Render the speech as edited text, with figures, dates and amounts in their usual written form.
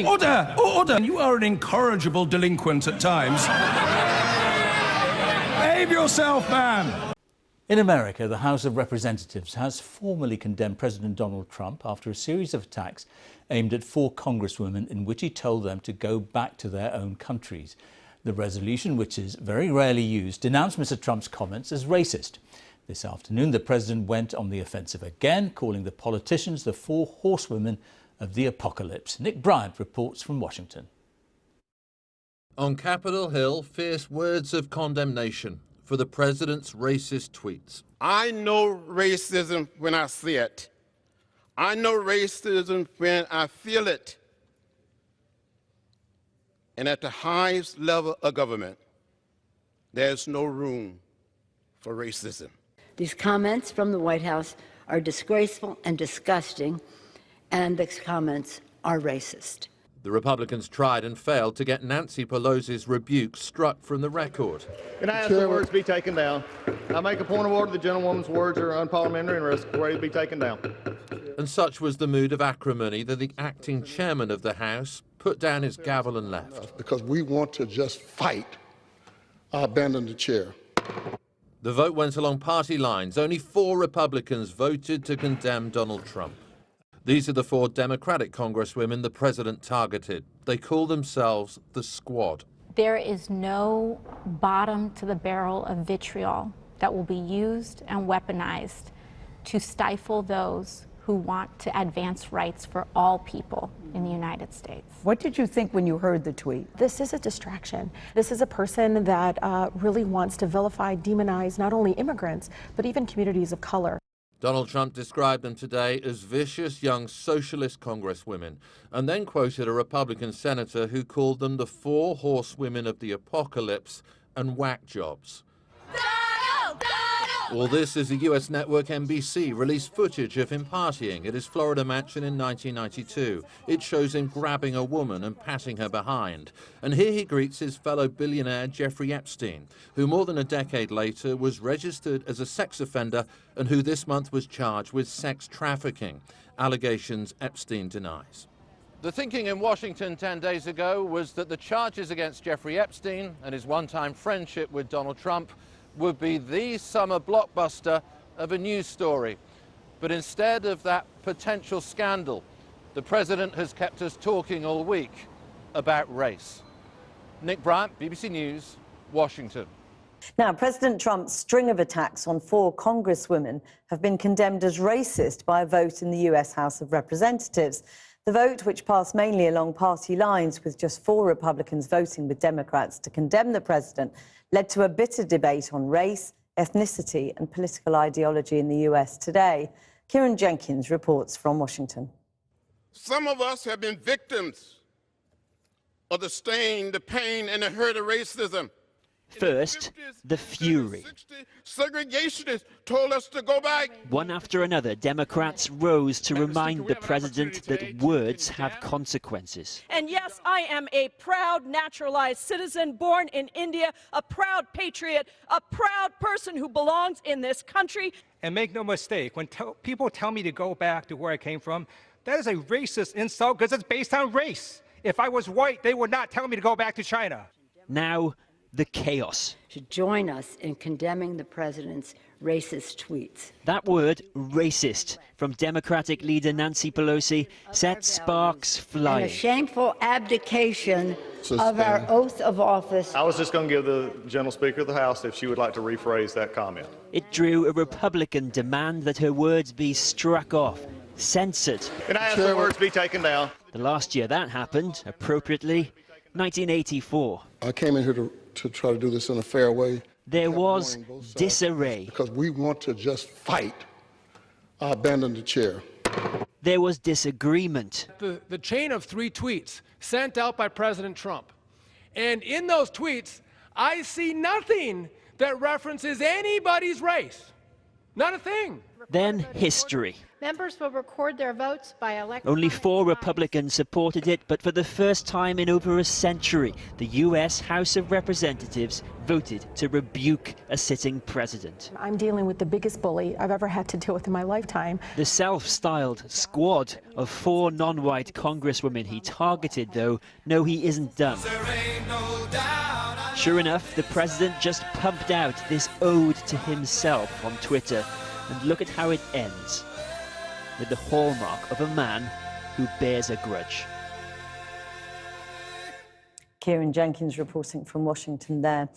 Order! Order! You are an incorrigible delinquent at times. Behave yourself, man! In America, the House of Representatives has formally condemned President Donald Trump after a series of attacks aimed at 4 congresswomen in which he told them to go back to their own countries. The resolution, which is very rarely used, denounced Mr. Trump's comments as racist. This afternoon, the president went on the offensive again, calling the politicians the 4 horsewomen of the apocalypse. Nick Bryant reports from Washington. On Capitol Hill, fierce words of condemnation for the president's racist tweets. I know racism when I see it. I know racism when I feel it. And at the highest level of government, there's no room for racism. These comments from the White House are disgraceful and disgusting, and these comments are racist. The Republicans tried and failed to get Nancy Pelosi's rebuke struck from the record. Can I ask the words be taken down? I make a point of order. The gentlewoman's words are unparliamentary and ready to be taken down. And such was the mood of acrimony that the acting chairman of the House put down his gavel and left. Because we want to just fight, I abandon the chair. The vote went along party lines. Only 4 Republicans voted to condemn Donald Trump. These are the 4 Democratic congresswomen the president targeted. They call themselves the Squad. There is no bottom to the barrel of vitriol that will be used and weaponized to stifle those who want to advance rights for all people in the United States. What did you think when you heard the tweet? This is a distraction. This is a person that really wants to vilify, demonize not only immigrants, but even communities of color. Donald Trump described them today as vicious young socialist congresswomen, and then quoted a Republican senator who called them the 4 horsewomen of the apocalypse and whack jobs. All this as the US network NBC released footage of him partying at his Florida mansion in 1992. It shows him grabbing a woman and patting her behind. And here he greets his fellow billionaire Jeffrey Epstein, who more than a decade later was registered as a sex offender and who this month was charged with sex trafficking, allegations Epstein denies. The thinking in Washington 10 days ago was that the charges against Jeffrey Epstein and his one-time friendship with Donald Trump would be the summer blockbuster of a news story. But instead of that potential scandal, the president has kept us talking all week about race. Nick Bryant, BBC News, Washington. Now, President Trump's string of attacks on 4 congresswomen have been condemned as racist by a vote in the US House of Representatives. The vote, which passed mainly along party lines with just 4 Republicans voting with Democrats to condemn the president, led to a bitter debate on race, ethnicity and political ideology in the US today. Kieran Jenkins reports from Washington. Some of us have been victims of the stain, the pain, and the hurt of racism. First, the fury. Segregationists told us to go back. One after another, Democrats rose to remind the president that words have consequences. And yes, I am a proud naturalized citizen born in India, a proud patriot, a proud person who belongs in this country. And make no mistake, when people tell me to go back to where I came from, that is a racist insult because it's based on race. If I was white, they would not tell me to go back to China. Now, the chaos. To join us in condemning the president's racist tweets. That word, racist, from Democratic leader Nancy Pelosi, set sparks flying. And a shameful abdication of our oath of office. I was just going to give the General Speaker of the House if she would like to rephrase that comment. It drew a Republican demand that her words be struck off, censored. Can I ask the words be taken down? The last year that happened, appropriately, 1984. I came in here to try to do this in a fair way. There was disarray. Because we want to just fight, I abandon the chair. There was disagreement. The chain of 3 tweets sent out by President Trump. And in those tweets, I see nothing that references anybody's race. Not a thing. Then history. Members will record their votes by electronic Only 4 device. Republicans supported it, but for the first time in over a century, the U.S. House of Representatives voted to rebuke a sitting president. I'm dealing with the biggest bully I've ever had to deal with in my lifetime. The self-styled squad of 4 non-white congresswomen he targeted, though, know he isn't done. Sure enough, the president just pumped out this ode to himself on Twitter, and look at how it ends, with the hallmark of a man who bears a grudge. Kieran Jenkins reporting from Washington there.